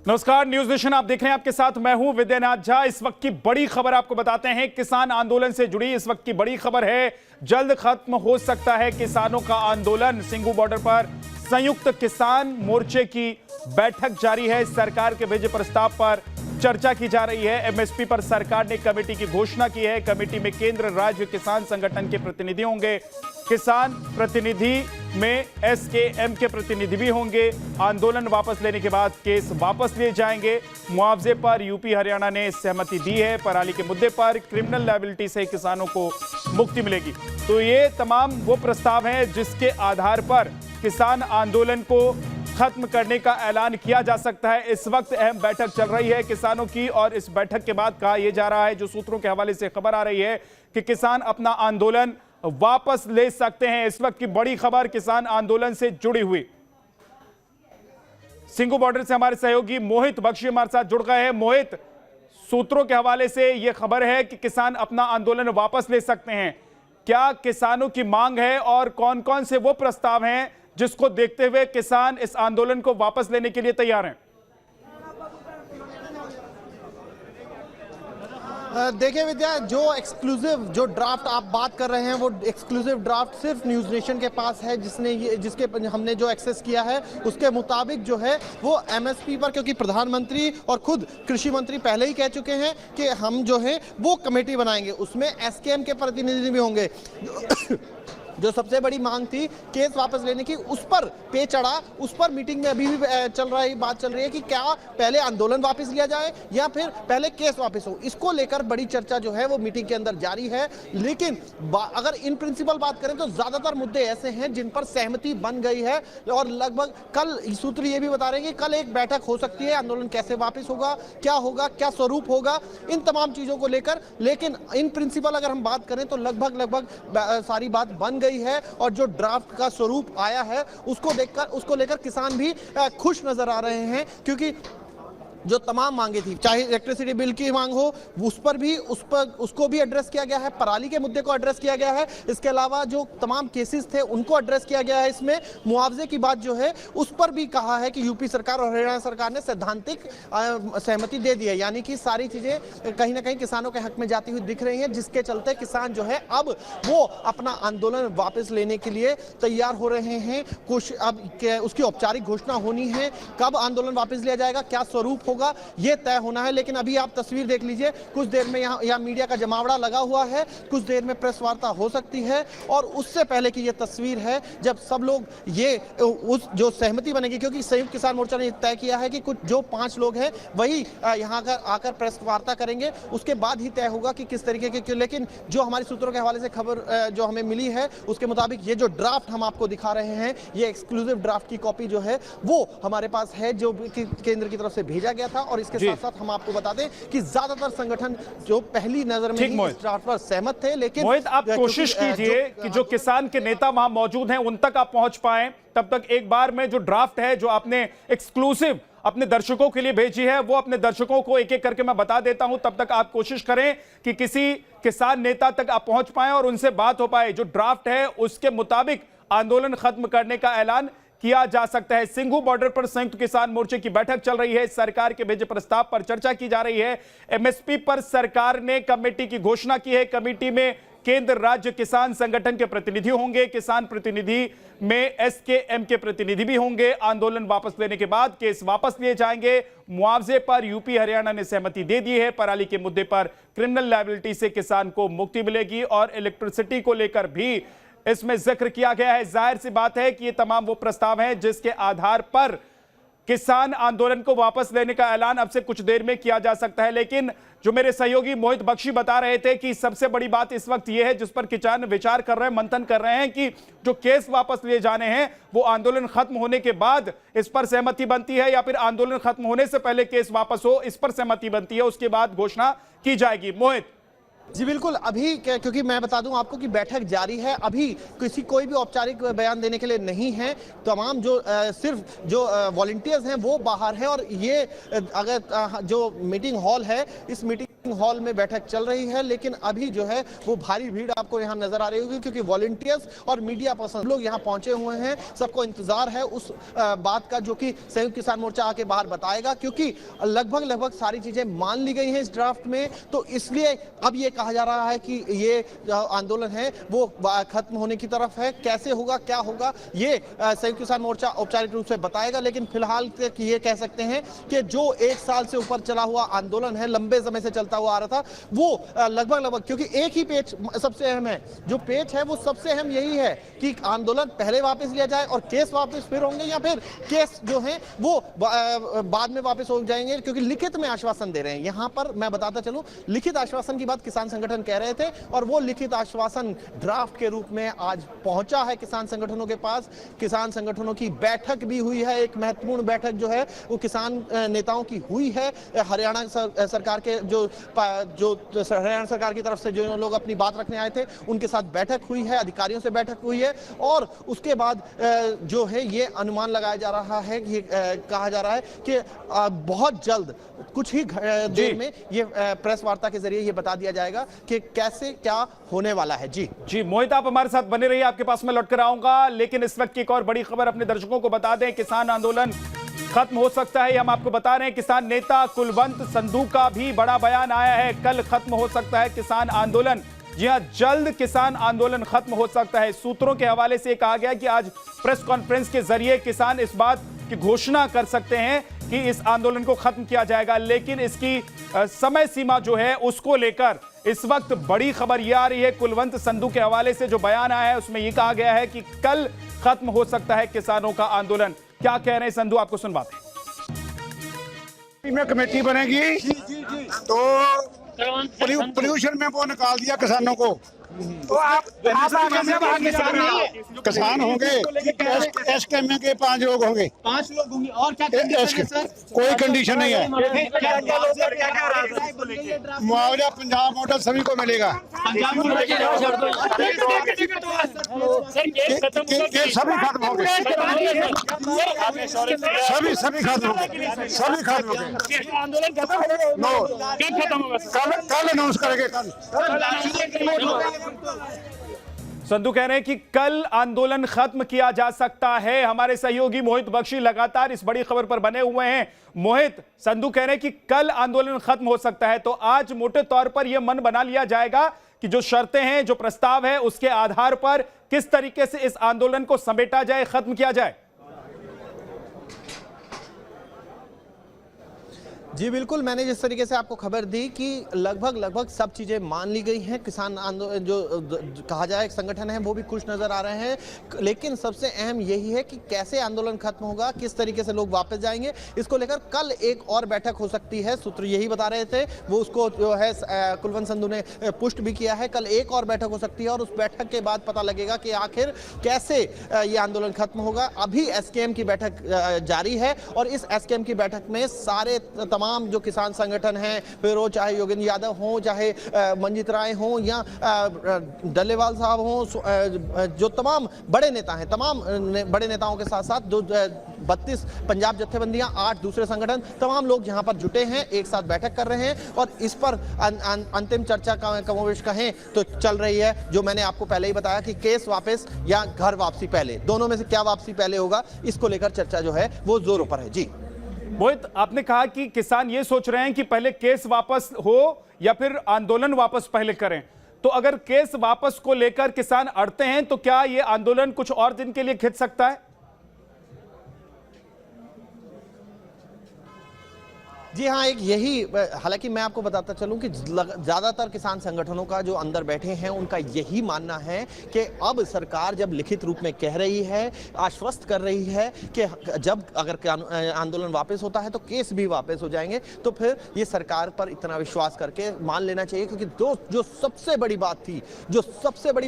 नमस्कार, news nation आप देख रहे हैं। आपके साथ मैं हूं विद्यानाथ झा। इस वक्त की बड़ी खबर आपको बताते हैं, किसान आंदोलन से जुड़ी इस वक्त की बड़ी खबर है। जल्द खत्म हो सकता है किसानों का आंदोलन। सिंघू बॉर्डर पर संयुक्त किसान मोर्चे की बैठक जारी है। सरकार के भेजे प्रस्ताव पर चर्चा की जा रही है। एमएसपी पर सरकार ने कमेटी की घोषणा की है। कमेटी में केंद्र राज्य किसान संगठन के प्रतिनिधि होंगे। किसान प्रतिनिधि में एसकेएम के प्रतिनिधि भी होंगे। आंदोलन वापस लेने के बाद केस वापस लिए जाएंगे। मुआवजे पर यूपी हरियाणा ने सहमति दी है। पराली के मुद्दे पर क्रिमिनल लायबिलिटी से किसानों को मुक्ति मिलेगी। तो ये तमाम वो प्रस्ताव हैं जिसके आधार पर किसान आंदोलन को खत्म करने का ऐलान किया जा सकता है। इस वक्त अहम बैठक चल रही है किसानों की, और इस बैठक के बाद कहा यह जा रहा है, जो सूत्रों के हवाले से खबर आ रही है, कि किसान अपना आंदोलन वापस ले सकते हैं। इस वक्त की बड़ी खबर किसान आंदोलन से जुड़ी हुई। सिंघू बॉर्डर से हमारे सहयोगी मोहित बख्शी हमारे साथ जुड़ गए हैं। मोहित, सूत्रों के हवाले से यह खबर है कि किसान अपना आंदोलन वापस ले सकते हैं। क्या किसानों की मांग है और कौन कौन से वो प्रस्ताव हैं जिसको देखते हुए किसान इस आंदोलन को वापस लेने के लिए तैयार हैं? देखिए विद्या, जो एक्सक्लूसिव जो ड्राफ्ट आप बात कर रहे हैं वो एक्सक्लूसिव ड्राफ्ट सिर्फ न्यूज़ नेशन के पास है, जिसके हमने जो एक्सेस किया है उसके मुताबिक जो है वो एमएसपी पर, क्योंकि प्रधानमंत्री और खुद कृषि मंत्री पहले ही कह चुके हैं कि हम जो है वो कमेटी बनाएंगे, उसमें एसकेएम के प्रतिनिधि भी होंगे। जो सबसे बड़ी मांग थी केस वापस लेने की, उस पर पे चढ़ा, उस पर मीटिंग में अभी भी बात चल रही है कि क्या पहले आंदोलन वापस लिया जाए या फिर पहले केस वापस हो। इसको लेकर बड़ी चर्चा जो है वो मीटिंग के अंदर जारी है। लेकिन अगर इन प्रिंसिपल बात करें तो ज्यादातर मुद्दे ऐसे हैं जिन पर सहमति बन गई है, और लगभग कल सूत्र ये भी बता रहे हैं कि कल एक बैठक हो सकती है। आंदोलन कैसे वापस होगा, क्या स्वरूप होगा, इन तमाम चीजों को लेकर। लेकिन इन प्रिंसिपल अगर हम बात करें तो लगभग सारी बात बन गई है, और जो ड्राफ्ट का स्वरूप आया है उसको लेकर किसान भी खुश नजर आ रहे हैं, क्योंकि जो तमाम मांगे थी, चाहे इलेक्ट्रिसिटी बिल की मांग हो, उसको भी एड्रेस किया गया है, पराली के मुद्दे को एड्रेस किया गया है। इसके अलावा जो तमाम केसेस थे उनको एड्रेस किया गया है। इसमें मुआवजे की बात जो है उस पर भी कहा है कि यूपी सरकार और हरियाणा सरकार ने सैद्धांतिक सहमति दे दी है, यानी कि सारी चीजें कहीं ना कहीं किसानों के हक में जाती हुई दिख रही हैं, जिसके चलते किसान जो है अब वो अपना आंदोलन वापस लेने के लिए तैयार हो रहे हैं। कुछ अब उसकी औपचारिक घोषणा होनी है, कब आंदोलन वापस लिया जाएगा, क्या स्वरूप होगा, यह तय होना है। लेकिन अभी आप तस्वीर देख लीजिए, कुछ देर में यहाँ मीडिया का जमावड़ा लगा हुआ है, कुछ देर में प्रेस वार्ता हो सकती है, और उससे पहले की यह तस्वीर है जब सब लोग ये उस जो सहमति बनेगी, क्योंकि संयुक्त किसान मोर्चा ने तय किया है कि कुछ जो 5 लोग हैं वही यहाँ आकर प्रेस वार्ता करेंगे, उसके बाद ही तय होगा कि किस तरीके के। लेकिन जो हमारे सूत्रों के हवाले से खबर जो हमें मिली है उसके मुताबिक ये जो ड्राफ्ट हम आपको दिखा रहे हैं, ये एक्सक्लूसिव ड्राफ्ट की कॉपी जो है वो हमारे पास है, जो केंद्र की तरफ से भेजा गया था। और इसके साथ साथ हम आपको बता दें कि ज्यादातर संगठन जो पहली नजर में इस ड्राफ्ट पर सहमत थे, लेकिन मोहित, आप कोशिश कीजिए कि जो किसान के नेता वहां मौजूद हैं उन तक आप पहुंच पाएं। तब तक एक बार में जो ड्राफ्ट है जो आपने एक्सक्लूसिव अपने दर्शकों के लिए भेजी है वो अपने दर्शकों को एक एक करके मैं बता देता हूं। तब तक आप कोशिश करें कि किसी किसान नेता तक आप पहुंच पाएं और उनसे बात हो पाए। जो ड्राफ्ट है उसके मुताबिक आंदोलन खत्म करने का ऐलान किया जा सकता है। सिंघू बॉर्डर पर संयुक्त किसान मोर्चे की बैठक चल रही है। सरकार के भेजे प्रस्ताव पर चर्चा की जा रही है। एमएसपी पर सरकार ने कमेटी की घोषणा की है। कमेटी में केंद्र राज्य किसान संगठन के प्रतिनिधि होंगे। किसान प्रतिनिधि में एसकेएम के प्रतिनिधि भी होंगे। आंदोलन वापस लेने के बाद केस वापस लिए जाएंगे। मुआवजे पर यूपी हरियाणा ने सहमति दे दी है। पराली के मुद्दे पर क्रिमिनल लायबिलिटी से किसान को मुक्ति मिलेगी, और इलेक्ट्रिसिटी को लेकर भी इसमें जिक्र किया गया है। जाहिर सी बात है कि ये तमाम वो प्रस्ताव हैं जिसके आधार पर किसान आंदोलन को वापस लेने का ऐलान अब से कुछ देर में किया जा सकता है। लेकिन जो मेरे सहयोगी मोहित बख्शी बता रहे थे कि सबसे बड़ी बात इस वक्त यह है जिस पर किसान विचार कर रहे हैं, मंथन कर रहे हैं, कि जो केस वापस लिए जाने हैं वो आंदोलन खत्म होने के बाद इस पर सहमति बनती है, या फिर आंदोलन खत्म होने से पहले केस वापस हो इस पर सहमति बनती है, उसके बाद घोषणा की जाएगी। मोहित जी बिल्कुल, अभी क्योंकि मैं बता दूं आपको कि बैठक जारी है, अभी कोई भी औपचारिक बयान देने के लिए नहीं है। तमाम जो सिर्फ जो वॉलंटियर्स हैं वो बाहर हैं, और ये अगर जो मीटिंग हॉल है इस मीटिंग हॉल में बैठक चल रही है, लेकिन अभी जो है वो भारी भीड़ आपको यहाँ नजर आ रही होगी, क्योंकि वॉलंटियर्स और मीडिया पर्सन लोग यहाँ पहुंचे हुए हैं। सबको इंतजार है उस बात का जो कि संयुक्त किसान मोर्चा आके बाहर बताएगा, क्योंकि लगभग सारी चीजें मान ली गई हैं इस ड्राफ्ट में। तो इसलिए अब ये कहा जा रहा है कि ये आंदोलन है वो खत्म होने की तरफ है। कैसे होगा, क्या होगा, ये संयुक्त किसान मोर्चा औपचारिक रूप से बताएगा। लेकिन फिलहाल ये कह सकते हैं कि जो 1 साल से ऊपर चला हुआ आंदोलन है, लंबे समय से चलता हुआ आ रहा था, वो लगभग, क्योंकि एक ही पेच सबसे अहम है, जो पेच है वो सबसे अहम यही है कि आंदोलन पहले वापस लिया जाए और केस वापस फिर होंगे, या फिर केस जो है वो बाद में वापस हो जाएंगे, क्योंकि लिखित में आश्वासन दे रहे हैं। यहां पर मैं बताता चलूं, लिखित आश्वासन की बात किसान संगठन कह रहे थे, और वो लिखित आश्वासन ड्राफ्ट के रूप में आज पहुंचा है किसान संगठनों के पास। किसान संगठनों की बैठक भी हुई है, एक महत्वपूर्ण बैठक जो है वो किसान नेताओं की हुई है। हरियाणा सरकार के जो हरियाणा सरकार की तरफ से जो लोग अपनी बात रखने आए थे उनके साथ बैठक हुई है, अधिकारियों से बैठक हुई है, और उसके बाद जो है ये अनुमान लगाया जा रहा है, ये कहा जा रहा है कि बहुत जल्द कुछ ही देर में ये प्रेस वार्ता के जरिए ये बता दिया जाएगा कि कैसे क्या होने वाला है। जी मोहित, आप हमारे साथ बने रहिए, आपके पास मैं लौट कर आऊंगा। लेकिन इस वक्त की एक और बड़ी खबर अपने दर्शकों को बता दें, किसान आंदोलन खत्म हो सकता है, हम आपको बता रहे हैं। किसान नेता कुलवंत संधू का भी बड़ा बयान आया है, कल खत्म हो सकता है किसान आंदोलन। जी हां, जल्द किसान आंदोलन खत्म हो सकता है। सूत्रों के हवाले से कहा गया कि आज प्रेस कॉन्फ्रेंस के जरिए किसान इस बात की घोषणा कर सकते हैं कि इस आंदोलन को खत्म किया जाएगा, लेकिन इसकी समय सीमा जो है उसको लेकर इस वक्त बड़ी खबर यह आ रही है। कुलवंत संधू के हवाले से जो बयान आया है उसमें यह कहा गया है कि कल खत्म हो सकता है किसानों का आंदोलन। क्या कह रहे हैं संधू, आपको सुनवाते हैं। में कमेटी बनेगी तो पोल्यूशन में वो निकाल दिया किसानों को, तो आप किसान होंगे, एसकेएम के 5 लोग होंगे, 5 लोग होंगे, और क्या कंडीशन है सर? कोई कंडीशन नहीं है। मुआवजा पंजाब मॉडल सभी को मिलेगा, सभी खत्म होंगे, सभी खत्म होंगे, सभी खत्म होंगे। आंदोलन खत्म होगा, कल अनाउंस करेंगे। संधू कह रहे हैं कि कल आंदोलन खत्म किया जा सकता है। हमारे सहयोगी मोहित बख्शी लगातार इस बड़ी खबर पर बने हुए हैं। मोहित, संधू कह रहे हैं कि कल आंदोलन खत्म हो सकता है, तो आज मोटे तौर पर यह मन बना लिया जाएगा कि जो शर्तें हैं, जो प्रस्ताव है, उसके आधार पर किस तरीके से इस आंदोलन को समेटा जाए, खत्म किया जाए। जी बिल्कुल, मैंने जिस तरीके से आपको खबर दी कि लगभग सब चीज़ें मान ली गई हैं। किसान आंदोलन जो कहा जाए संगठन है वो भी खुश नज़र आ रहे हैं, लेकिन सबसे अहम यही है कि कैसे आंदोलन खत्म होगा, किस तरीके से लोग वापस जाएंगे, इसको लेकर कल एक और बैठक हो सकती है। सूत्र यही बता रहे थे, वो उसको जो है कुलवंत संधू ने पुष्ट भी किया है। कल एक और बैठक हो सकती है और उस बैठक के बाद पता लगेगा कि आखिर कैसे ये आंदोलन खत्म होगा। अभी एसकेएम की बैठक जारी है और इस एसकेएम की बैठक में सारे तमाम जो किसान संगठन हैं, फिर वो चाहे योगेंद्र यादव हों, चाहे मंजित राय हों, या डल्लेवाल साहब हों, जो तमाम बड़े नेता हैं, तमाम बड़े नेताओं के साथ साथ जो 32 पंजाब जत्थेबंदियां, 8 दूसरे संगठन, तमाम लोग यहाँ पर जुटे हैं, एक साथ बैठक कर रहे हैं और इस पर अंतिम चर्चा कमोवेश कहें तो चल रही है। जो मैंने आपको पहले ही बताया कि केस वापस या घर वापसी पहले, दोनों में से क्या वापसी पहले होगा, इसको लेकर चर्चा जो है वो जोरों पर है। जी मोहित, आपने कहा कि किसान ये सोच रहे हैं कि पहले केस वापस हो या फिर आंदोलन वापस पहले करें, तो अगर केस वापस को लेकर किसान अड़ते हैं तो क्या ये आंदोलन कुछ और दिन के लिए खिंच सकता है? जी हाँ, एक यही, हालांकि मैं आपको बताता चलूं कि ज़्यादातर किसान संगठनों का जो अंदर बैठे हैं उनका यही मानना है कि अब सरकार जब लिखित रूप में कह रही है, आश्वस्त कर रही है कि जब अगर आंदोलन वापस होता है तो केस भी वापस हो जाएंगे, तो फिर ये सरकार पर इतना विश्वास करके मान लेना चाहिए। क्योंकि जो सबसे बड़ी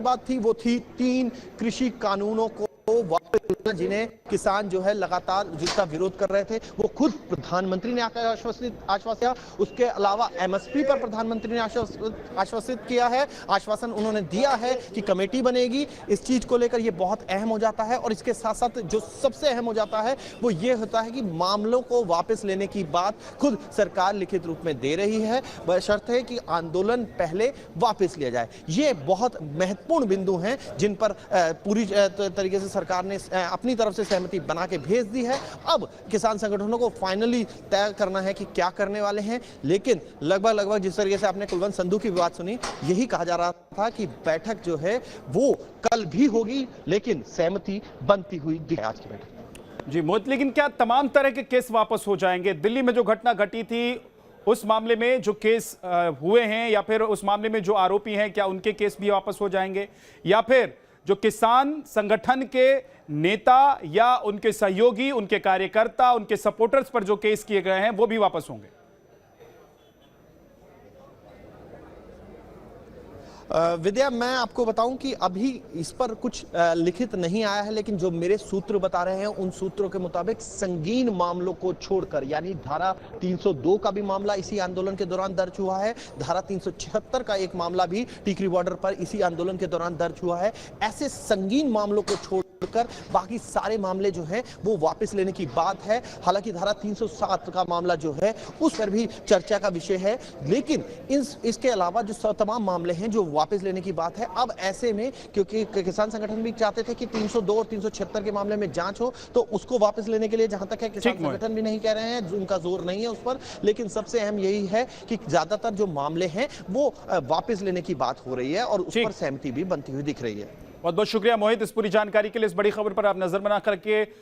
बात थी वो थी 3 कृषि कानूनों को वापस जिन्हें किसान जो है लगातार जिसका विरोध कर रहे थे, वो खुद प्रधानमंत्री ने आकर आश्वासित किया। उसके अलावा एमएसपी पर प्रधानमंत्री ने आश्वासित किया है, आश्वासन उन्होंने दिया है कि कमेटी बनेगी। इस चीज को लेकर ये बहुत अहम हो जाता है। और इसके साथ साथ जो सबसे अहम हो जाता है वो ये होता है कि मामलों को वापस लेने की बात खुद सरकार लिखित रूप में दे रही है, बशर्ते है कि आंदोलन पहले वापस लिया जाए। ये बहुत महत्वपूर्ण बिंदु हैं जिन पर पूरी तरीके से सरकार ने अपनी तरफ से सहमति बना के भेज दी है। अब किसान संगठनों को फाइनली तय करना है कि क्या करने वाले हैं। लेकिन लगभग जिस तरीके से आपने कुलवंत संधू की बात सुनी, यही कहा जा रहा था कि बैठक जो है वो कल भी होगी, लेकिन सहमति बनती हुई दिखे आज की बैठक। जी मोहित, लेकिन क्या तमाम तरह के केस वापस हो जाएंगे? दिल्ली में जो घटना घटी थी उस मामले में जो केस हुए हैं, या फिर उस मामले में जो आरोपी हैं, क्या उनके केस भी वापस हो जाएंगे? या फिर जो किसान संगठन के नेता या उनके सहयोगी, उनके कार्यकर्ता, उनके सपोर्टर्स पर जो केस किए गए हैं वो भी वापस होंगे? विद्या, मैं आपको बताऊं कि अभी इस पर कुछ लिखित नहीं आया है, लेकिन जो मेरे सूत्र बता रहे हैं उन सूत्रों के मुताबिक संगीन मामलों को छोड़कर, यानी धारा 302 का भी मामला इसी आंदोलन के दौरान दर्ज हुआ है, धारा 376 का एक मामला भी टीकरी बॉर्डर पर इसी आंदोलन के दौरान दर्ज हुआ है। ऐसे संगीन मामलों को छोड़कर बाकी सारे मामले जो हैं वो वापस लेने की बात है। हालांकि धारा 307 का मामला जो है उस पर भी चर्चा का विषय है, लेकिन इसके अलावा जो तमाम मामले हैं जो वापस लेने की बात है। अब ऐसे में क्योंकि किसान संगठन भी चाहते थे कि 302 और 376 के मामले में जांच हो, तो उसको वापस लेने के लिए जहां तक है किसान संगठन भी नहीं कह रहे हैं, उनका जोर नहीं है उस पर। लेकिन सबसे अहम यही है कि ज्यादातर जो मामले हैं वो वापस लेने की बात हो रही है और उस पर सहमति भी बनती हुई दिख रही है। बहुत बहुत शुक्रिया मोहित इस पूरी जानकारी के लिए। इस बड़ी खबर पर आप नजर बना करके